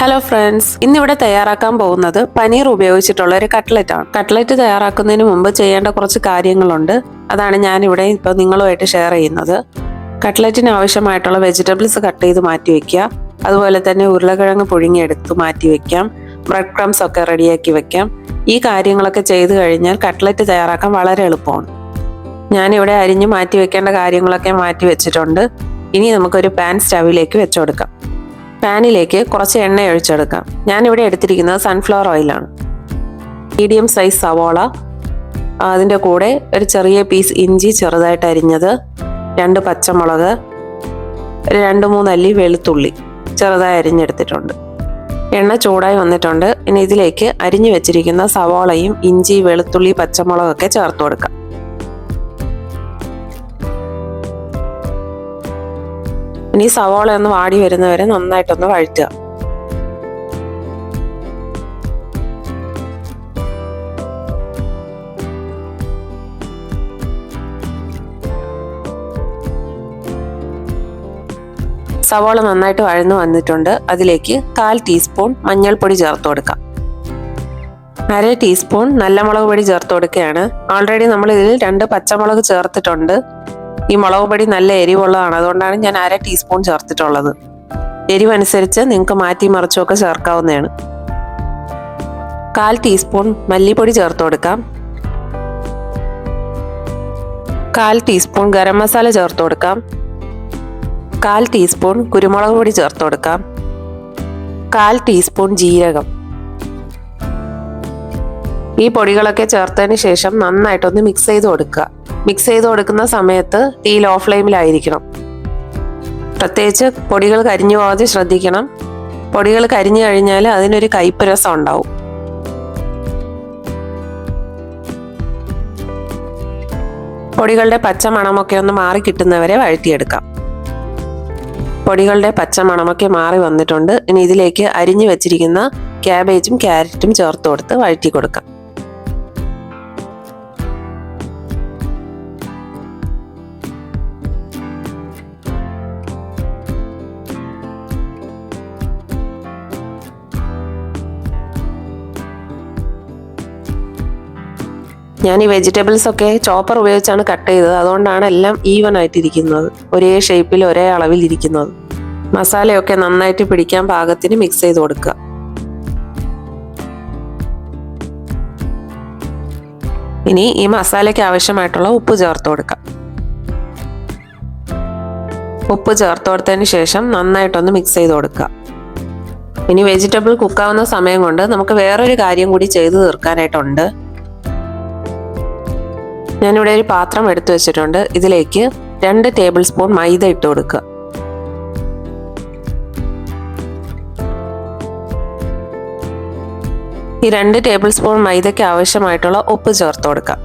Hello friends, ഇന്നിവിടെ തയ്യാറാക്കാൻ പോകുന്നത് പനീർ ഉപയോഗിച്ചിട്ടുള്ള ഒരു കട്ട്ലറ്റാണ്. കട്ട്ലറ്റ് തയ്യാറാക്കുന്നതിന് മുമ്പ് ചെയ്യേണ്ട കുറച്ച് കാര്യങ്ങളുണ്ട്. അതാണ് ഞാനിവിടെ ഇപ്പോൾ നിങ്ങളുമായിട്ട് ഷെയർ ചെയ്യുന്നത്. കട്ട്ലറ്റിന് ആവശ്യമായിട്ടുള്ള വെജിറ്റബിൾസ് കട്ട് ചെയ്ത് മാറ്റി വയ്ക്കുക. അതുപോലെ തന്നെ ഉരുളക്കിഴങ്ങ് പുഴുങ്ങിയെടുത്ത് മാറ്റി വയ്ക്കാം. ബ്രെഡ് ക്രംസ് ഒക്കെ റെഡിയാക്കി വെക്കാം. ഈ കാര്യങ്ങളൊക്കെ ചെയ്തു കഴിഞ്ഞാൽ കട്ട്ലറ്റ് തയ്യാറാക്കാൻ വളരെ എളുപ്പമാണ്. ഞാനിവിടെ അരിഞ്ഞ് മാറ്റി വെക്കേണ്ട കാര്യങ്ങളൊക്കെ മാറ്റി വെച്ചിട്ടുണ്ട്. ഇനി നമുക്കൊരു പാൻ സ്റ്റവിലേക്ക് വെച്ചു കൊടുക്കാം. പാനിലേക്ക് കുറച്ച് എണ്ണ ഒഴിച്ചെടുക്കാം. ഞാനിവിടെ എടുത്തിരിക്കുന്നത് സൺഫ്ലവർ ഓയിലാണ്. മീഡിയം സൈസ് സവോള, അതിൻ്റെ കൂടെ ഒരു ചെറിയ പീസ് ഇഞ്ചി ചെറുതായിട്ട് അരിഞ്ഞത്, 2 പച്ചമുളക്, 2-3 അല്ലി വെളുത്തുള്ളി ചെറുതായി അരിഞ്ഞെടുത്തിട്ടുണ്ട്. എണ്ണ ചൂടായി വന്നിട്ടുണ്ട്. ഇനി ഇതിലേക്ക് അരിഞ്ഞു വെച്ചിരിക്കുന്ന സവോളയും ഇഞ്ചി, വെളുത്തുള്ളി, പച്ചമുളകൊക്കെ ചേർത്ത് കൊടുക്കാം. ഇനി സവോള ഒന്ന് വാടി വരുന്നവരെ നന്നായിട്ടൊന്ന് വഴറ്റുക. സവോള നന്നായിട്ട് വഴന്നു വന്നിട്ടുണ്ട്. അതിലേക്ക് 1/4 ടീസ്പൂൺ മഞ്ഞൾപ്പൊടി ചേർത്ത് കൊടുക്കാം. 1/2 ടീസ്പൂൺ നല്ല മുളക് പൊടി ചേർത്ത് കൊടുക്കുകയാണ്. ഓൾറെഡി നമ്മൾ ഇതിൽ 2 പച്ചമുളക് ചേർത്തിട്ടുണ്ട്. ഈ മുളക് പൊടി നല്ല എരിവുള്ളതാണ്, അതുകൊണ്ടാണ് ഞാൻ 1/2 ടീസ്പൂൺ ചേർത്തിട്ടുള്ളത്. എരിവനുസരിച്ച് നിങ്ങൾക്ക് മാറ്റി മറിച്ചൊക്കെ ചേർക്കാവുന്നതാണ്. 1/4 ടീസ്പൂൺ മല്ലിപ്പൊടി ചേർത്ത് കൊടുക്കാം. 1/4 ടീസ്പൂൺ ഗരം മസാല ചേർത്ത് കൊടുക്കാം. 1/4 ടീസ്പൂൺ കുരുമുളക് പൊടി ചേർത്ത് കൊടുക്കാം. 1/4 ടീസ്പൂൺ ജീരകം. ഈ പൊടികളൊക്കെ ചേർത്തതിന് ശേഷം നന്നായിട്ടൊന്ന് മിക്സ് ചെയ്ത് കൊടുക്കുക. മിക്സ് ചെയ്ത് കൊടുക്കുന്ന സമയത്ത് തീ ലോ ഫ്ലെയിമിലായിരിക്കണം. പ്രത്യേകിച്ച് പൊടികൾ കരിഞ്ഞു പോകാതെ ശ്രദ്ധിക്കണം. പൊടികൾ കരിഞ്ഞു കഴിഞ്ഞാൽ അതിനൊരു കയ്പ്പ് രസം ഉണ്ടാവും. പൊടികളുടെ പച്ച മണമൊക്കെ ഒന്ന് മാറി കിട്ടുന്നവരെ വഴറ്റിയെടുക്കാം. പൊടികളുടെ പച്ച മണമൊക്കെ മാറി വന്നിട്ടുണ്ട്. ഇനി ഇതിലേക്ക് അരിഞ്ഞു വെച്ചിരിക്കുന്ന ക്യാബേജും ക്യാരറ്റും ചേർത്ത് കൊടുത്ത് വഴറ്റി കൊടുക്കാം. ഞാൻ ഈ വെജിറ്റബിൾസ് ഒക്കെ ചോപ്പർ ഉപയോഗിച്ചാണ് കട്ട് ചെയ്തത്. അതുകൊണ്ടാണ് എല്ലാം ഈവൻ ആയിട്ടിരിക്കുന്നത്, ഒരേ ഷേപ്പിൽ ഒരേ അളവിൽ ഇരിക്കുന്നത്. മസാലയൊക്കെ നന്നായിട്ട് പിടിക്കാൻ പാകത്തിന് മിക്സ് ചെയ്ത് കൊടുക്കുക. ഇനി ഈ മസാലയ്ക്ക് ആവശ്യമായിട്ടുള്ള ഉപ്പ് ചേർത്ത് കൊടുക്കാം. ഉപ്പ് ചേർത്ത് കൊടുത്തതിന് ശേഷം നന്നായിട്ടൊന്ന് മിക്സ് ചെയ്ത് കൊടുക്കുക. ഇനി വെജിറ്റബിൾ കുക്കാവുന്ന സമയം കൊണ്ട് നമുക്ക് വേറൊരു കാര്യം കൂടി ചെയ്തു തീർക്കാനായിട്ടുണ്ട്. ഞാനിവിടെ ഒരു പാത്രം എടുത്തു വെച്ചിട്ടുണ്ട്. ഇതിലേക്ക് 2 ടേബിൾ സ്പൂൺ മൈദ ഇട്ട് കൊടുക്കുക. ഈ 2 ടേബിൾ സ്പൂൺ മൈദയ്ക്ക് ആവശ്യമായിട്ടുള്ള ഉപ്പ് ചേർത്ത് കൊടുക്കാം.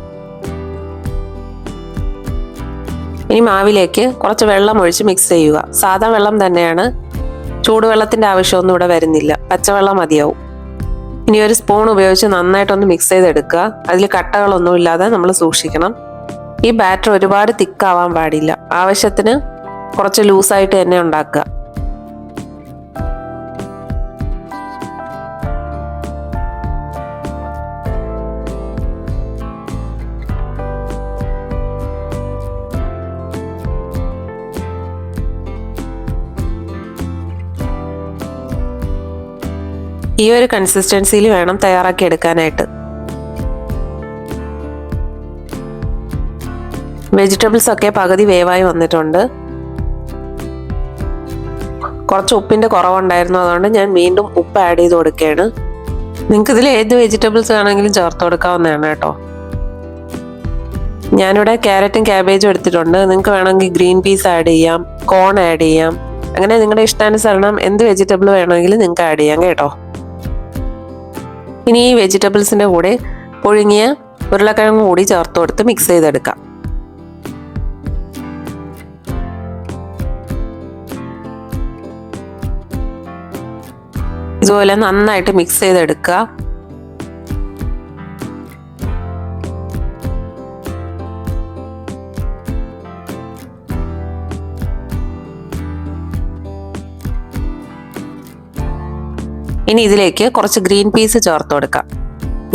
ഇനി മാവിലേക്ക് കുറച്ച് വെള്ളം ഒഴിച്ച് മിക്സ് ചെയ്യുക. സാധാ വെള്ളം തന്നെയാണ്, ചൂടുവെള്ളത്തിൻ്റെ ആവശ്യമൊന്നും ഇവിടെ വരുന്നില്ല, പച്ചവെള്ളം മതിയാവും. ഇനി ഒരു സ്പൂൺ ഉപയോഗിച്ച് നന്നായിട്ടൊന്ന് മിക്സ് ചെയ്തെടുക്കുക. അതിൽ കട്ടകളൊന്നും ഇല്ലാതെ നമ്മൾ സൂക്ഷിക്കണം. ഈ ബാറ്റർ ഒരുപാട് തിക്കാവാൻ പാടില്ല, ആവശ്യത്തിന് കുറച്ച് ലൂസായിട്ട് തന്നെ ഉണ്ടാക്കുക. ഈ ഒരു കൺസിസ്റ്റൻസിയിൽ വേണം തയ്യാറാക്കി എടുക്കാനായിട്ട്. വെജിറ്റബിൾസ് ഒക്കെ പകുതി വേവായി വന്നിട്ടുണ്ട്. കുറച്ച് ഉപ്പിൻ്റെ കുറവുണ്ടായിരുന്നു, അതുകൊണ്ട് ഞാൻ വീണ്ടും ഉപ്പ് ആഡ് ചെയ്ത് കൊടുക്കുകയാണ്. നിങ്ങൾക്ക് ഇതിൽ ഏത് വെജിറ്റബിൾസ് വേണമെങ്കിലും ചേർത്ത് കൊടുക്കാവുന്നതാണ് കേട്ടോ. ഞാനിവിടെ ക്യാരറ്റും ക്യാബേജും എടുത്തിട്ടുണ്ട്. നിങ്ങൾക്ക് വേണമെങ്കിൽ ഗ്രീൻ പീസ് ആഡ് ചെയ്യാം, കോൺ ആഡ് ചെയ്യാം. അങ്ങനെ നിങ്ങളുടെ ഇഷ്ടാനുസരണം എന്ത് വെജിറ്റബിൾ വേണമെങ്കിലും നിങ്ങൾക്ക് ആഡ് ചെയ്യാം കേട്ടോ. ഇനി ഈ വെജിറ്റബിൾസിൻ്റെ കൂടെ പുഴുങ്ങിയ ഉരുളക്കിഴങ്ങ് കൂടി ചേർത്ത് കൊടുത്ത് മിക്സ് ചെയ്തെടുക്കാം. ഇതുപോലെ നന്നായിട്ട് മിക്സ് ചെയ്തെടുക്കുക. ഇനി ഇതിലേക്ക് കുറച്ച് ഗ്രീൻ പീസ് ചേർത്ത് കൊടുക്കാം.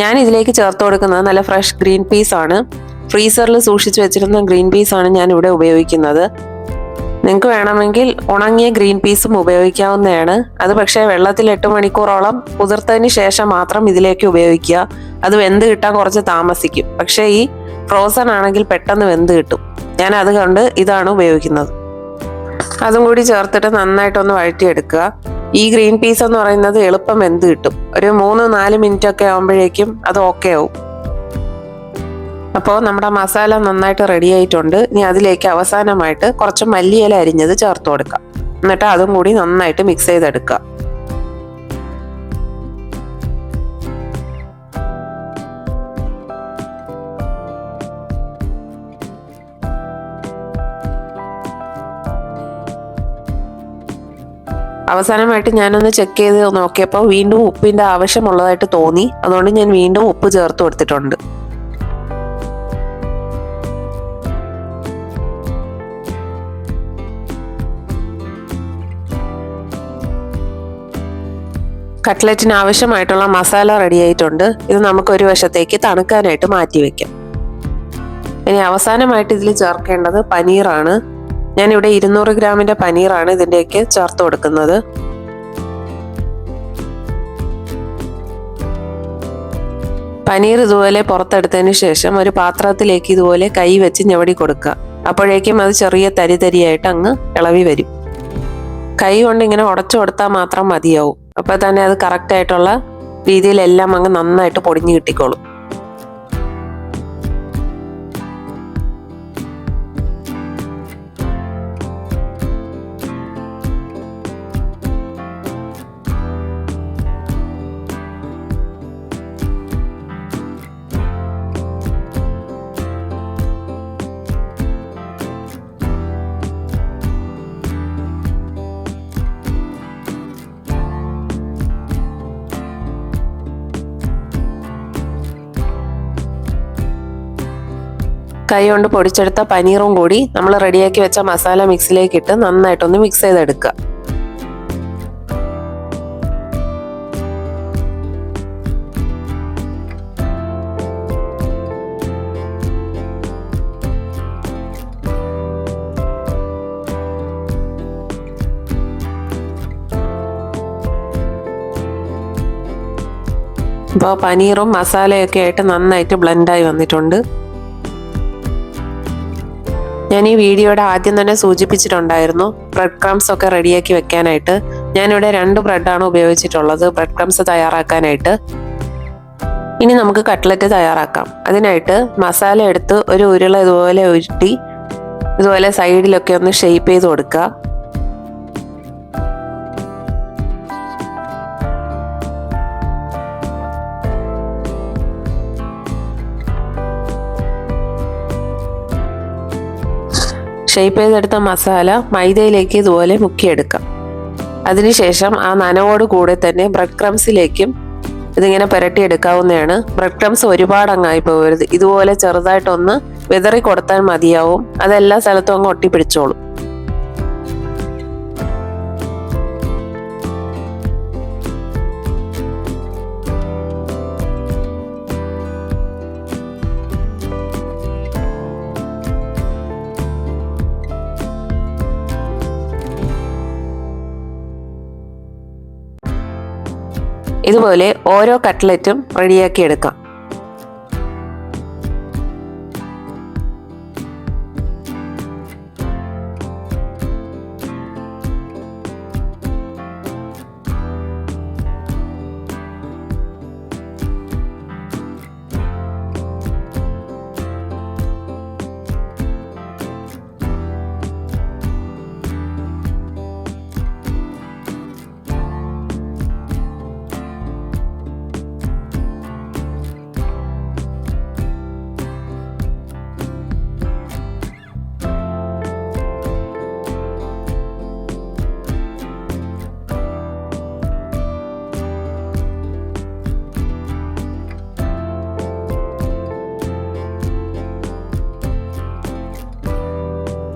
ഞാൻ ഇതിലേക്ക് ചേർത്ത് കൊടുക്കുന്നത് നല്ല ഫ്രഷ് ഗ്രീൻ പീസ് ആണ്. ഫ്രീസറിൽ സൂക്ഷിച്ചു വെച്ചിരുന്ന ഗ്രീൻ പീസ് ആണ് ഞാൻ ഇവിടെ ഉപയോഗിക്കുന്നത്. നിങ്ങൾക്ക് വേണമെങ്കിൽ ഉണങ്ങിയ ഗ്രീൻ പീസും ഉപയോഗിക്കാവുന്നതാണ്. അത് പക്ഷേ വെള്ളത്തിൽ 8 മണിക്കൂറോളം കുതിർത്തതിന് ശേഷം മാത്രം ഇതിലേക്ക് ഉപയോഗിക്കുക. അത് വെന്ത് കിട്ടാൻ കുറച്ച് താമസിക്കും. പക്ഷേ ഈ ഫ്രോസൺ ആണെങ്കിൽ പെട്ടെന്ന് വെന്ത് കിട്ടും. ഞാൻ അതുകൊണ്ട് ഇതാണ് ഉപയോഗിക്കുന്നത്. അതും കൂടി ചേർത്തിട്ട് നന്നായിട്ടൊന്ന് വഴറ്റിയെടുക്കുക. ഈ ഗ്രീൻ പീസ് എന്ന് പറയുന്നത് എളുപ്പം വെന്ത് കിട്ടും. ഒരു 3-4 മിനിറ്റ് ഒക്കെ ആകുമ്പോഴേക്കും അത് ഓക്കെ ആവും. അപ്പോൾ നമ്മുടെ മസാല നന്നായിട്ട് റെഡി ആയിട്ടുണ്ട്. ഇനി അതിലേക്ക് അവസാനമായിട്ട് കുറച്ച് മല്ലിയില അരിഞ്ഞത് ചേർത്ത് കൊടുക്കാം. എന്നിട്ട് അതും കൂടി നന്നായിട്ട് മിക്സ് ചെയ്തെടുക്കുക. അവസാനമായിട്ട് ഞാനൊന്ന് ചെക്ക് ചെയ്ത് നോക്കിയപ്പോൾ വീണ്ടും ഉപ്പിൻ്റെ ആവശ്യമുള്ളതായിട്ട് തോന്നി. അതുകൊണ്ട് ഞാൻ വീണ്ടും ഉപ്പ് ചേർത്ത് കൊടുത്തിട്ടുണ്ട്. കട്ട്ലറ്റിന് ആവശ്യമായിട്ടുള്ള മസാല റെഡി ആയിട്ടുണ്ട്. ഇത് നമുക്ക് ഒരു വശത്തേക്ക് തണുക്കാനായിട്ട് മാറ്റി വെക്കാം. ഇനി അവസാനമായിട്ട് ഇതിൽ ചേർക്കേണ്ടത് പനീറാണ്. ഞാനിവിടെ 200 ഗ്രാമിൻ്റെ പനീറാണ് ഇതിൻ്റെയൊക്കെ ചേർത്ത് കൊടുക്കുന്നത്. പനീർ ഇതുപോലെ പുറത്തെടുത്തതിന് ശേഷം ഒരു പാത്രത്തിലേക്ക് ഇതുപോലെ കൈ വെച്ച് ഞവടി കൊടുക്കുക. അപ്പോഴേക്കും അത് ചെറിയ തരി തരിയായിട്ട് അങ്ങ് ഇളവി വരും. കൈ കൊണ്ട് ഇങ്ങനെ ഉടച്ചു കൊടുത്താൽ മാത്രം മതിയാവും. അപ്പോൾ തന്നെ അത് കറക്റ്റായിട്ടുള്ള രീതിയിലെല്ലാം അങ്ങ് നന്നായിട്ട് പൊടിഞ്ഞു കിട്ടിക്കോളും. കൈ കൊണ്ട് പൊടിച്ചെടുത്ത പനീറും കൂടി നമ്മൾ റെഡിയാക്കി വെച്ച മസാല മിക്സിലേക്ക് ഇട്ട് നന്നായിട്ടൊന്ന് മിക്സ് ചെയ്തെടുക്കുക. ഇപ്പോൾ പനീറും മസാലയൊക്കെ ആയിട്ട് നന്നായിട്ട് ബ്ലെൻഡായി വന്നിട്ടുണ്ട്. ഞാൻ ഈ വീഡിയോയുടെ ആദ്യം തന്നെ സൂചിപ്പിച്ചിട്ടുണ്ടായിരുന്നു ബ്രെഡ് ക്രംസ് ഒക്കെ റെഡിയാക്കി വെക്കാനായിട്ട്. ഞാനിവിടെ 2 ബ്രെഡാണ് ഉപയോഗിച്ചിട്ടുള്ളത് ബ്രെഡ് ക്രംസ് തയ്യാറാക്കാനായിട്ട്. ഇനി നമുക്ക് കട്ട്ലറ്റ് തയ്യാറാക്കാം. അതിനായിട്ട് മസാല എടുത്ത് ഒരു ഉരുള ഇതുപോലെ ഉരുട്ടി ഇതുപോലെ സൈഡിലൊക്കെ ഒന്ന് ഷേപ്പ് ചെയ്ത് കൊടുക്കുക. ഷേപ്പ് ചെയ്തെടുത്ത മസാല മൈദയിലേക്ക് ഇതുപോലെ മുക്കിയെടുക്കാം. അതിനുശേഷം ആ നനവോട് കൂടെ തന്നെ ബ്രെഡ് ക്രംസിലേക്കും ഇതിങ്ങനെ പുരട്ടിയെടുക്കാവുന്നതാണ്. ബ്രെഡ് ക്രംസ് ഒരുപാട് അങ്ങായി പോകരുത്. ഇതുപോലെ ചെറുതായിട്ടൊന്ന് വിതറി കൊടുത്താൽ മതിയാവും. അതെല്ലാ സ്ഥലത്തും അങ്ങ് ഒട്ടിപ്പിടിച്ചോളും. ഇതുപോലെ ഓരോ കട്ട്ലറ്റും റെഡിയാക്കി എടുക്കാം.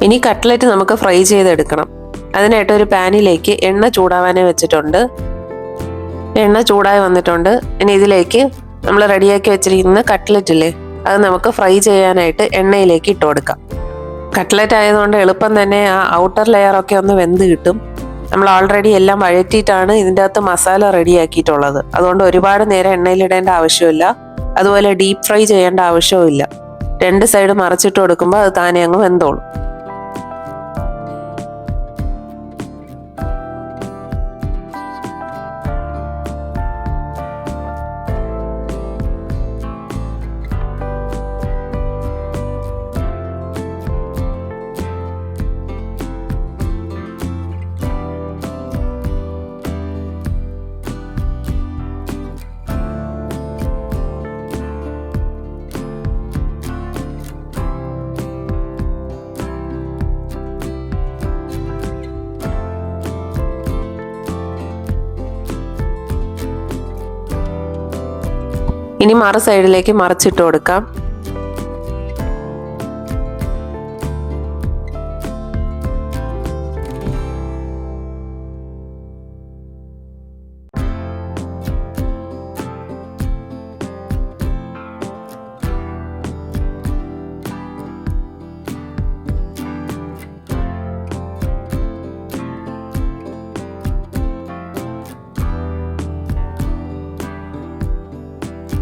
ഇനി കട്ട്ലറ്റ് നമുക്ക് ഫ്രൈ ചെയ്തെടുക്കണം. അതിനായിട്ട് ഒരു പാനിലേക്ക് എണ്ണ ചൂടാവാനായി വെച്ചിട്ടുണ്ട്. എണ്ണ ചൂടായി വന്നിട്ടുണ്ട്. ഇനി ഇതിലേക്ക് നമ്മൾ റെഡിയാക്കി വെച്ചിരിക്കുന്ന കട്ട്ലറ്റ് ഇല്ലേ, അത് നമുക്ക് ഫ്രൈ ചെയ്യാനായിട്ട് എണ്ണയിലേക്ക് ഇട്ട് കൊടുക്കാം. കട്ട്ലറ്റ് ആയതുകൊണ്ട് എളുപ്പം തന്നെ ആ ഔട്ടർ ലെയറൊക്കെ ഒന്ന് വെന്ത് കിട്ടും. നമ്മൾ ഓൾറെഡി എല്ലാം വഴറ്റിയിട്ടാണ് ഇതിൻ്റെ അകത്ത് മസാല റെഡിയാക്കിയിട്ടുള്ളത്. അതുകൊണ്ട് ഒരുപാട് നേരം എണ്ണയിലിടേണ്ട ആവശ്യമില്ല. അതുപോലെ ഡീപ്പ് ഫ്രൈ ചെയ്യേണ്ട ആവശ്യവുമില്ല. 2 സൈഡ് മറിച്ചിട്ട് കൊടുക്കുമ്പോൾ അത് താനെ അങ്ങ് വെന്തോളും. ഇനി മറു സൈഡിലേക്ക് മറിച്ചിട്ട് കൊടുക്കാം.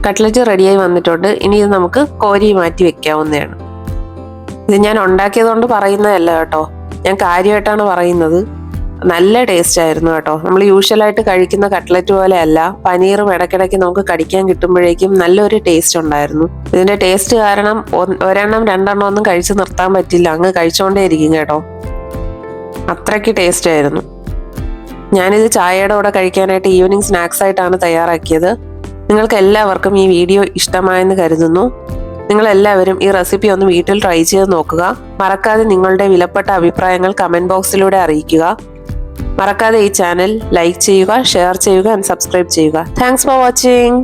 കട്ട്ലറ്റ് റെഡിയായി വന്നിട്ടുണ്ട്. ഇനി ഇത് നമുക്ക് കോരി മാറ്റി വെക്കാവുന്നതാണ്. ഇത് ഞാൻ ഉണ്ടാക്കിയതുകൊണ്ട് പറയുന്നതല്ല കേട്ടോ, ഞാൻ കാര്യമായിട്ടാണ് പറയുന്നത്. നല്ല ടേസ്റ്റ് ആയിരുന്നു കേട്ടോ. നമ്മൾ യൂഷ്വലായിട്ട് കഴിക്കുന്ന കട്ട്ലറ്റ് പോലെ അല്ല. പനീറും ഇടയ്ക്കിടയ്ക്ക് നമുക്ക് കടിക്കാൻ കിട്ടുമ്പോഴേക്കും നല്ലൊരു ടേസ്റ്റ് ഉണ്ടായിരുന്നു. ഇതിന്റെ ടേസ്റ്റ് കാരണം ഒരെണ്ണം 2 എണ്ണം ഒന്നും കഴിച്ച് നിർത്താൻ പറ്റില്ല, അങ്ങ് കഴിച്ചുകൊണ്ടേ ഇരിക്കും കേട്ടോ. അത്രയ്ക്ക് ടേസ്റ്റ് ആയിരുന്നു. ഞാനിത് ചായയുടെ കൂടെ കഴിക്കാനായിട്ട് ഈവനിങ് സ്നാക്സ് ആയിട്ടാണ് തയ്യാറാക്കിയത്. നിങ്ങൾക്ക് എല്ലാവർക്കും ഈ വീഡിയോ ഇഷ്ടമായെന്ന് കരുതുന്നു. നിങ്ങളെല്ലാവരും ഈ റെസിപ്പി ഒന്ന് വീട്ടിൽ ട്രൈ ചെയ്ത് നോക്കുക. മറക്കാതെ നിങ്ങളുടെ വിലപ്പെട്ട അഭിപ്രായങ്ങൾ കമൻറ്റ് ബോക്സിലൂടെ അറിയിക്കുക. മറക്കാതെ ഈ ചാനൽ ലൈക്ക് ചെയ്യുക, ഷെയർ ചെയ്യുക ആൻഡ് സബ്സ്ക്രൈബ് ചെയ്യുക. Thanks for watching.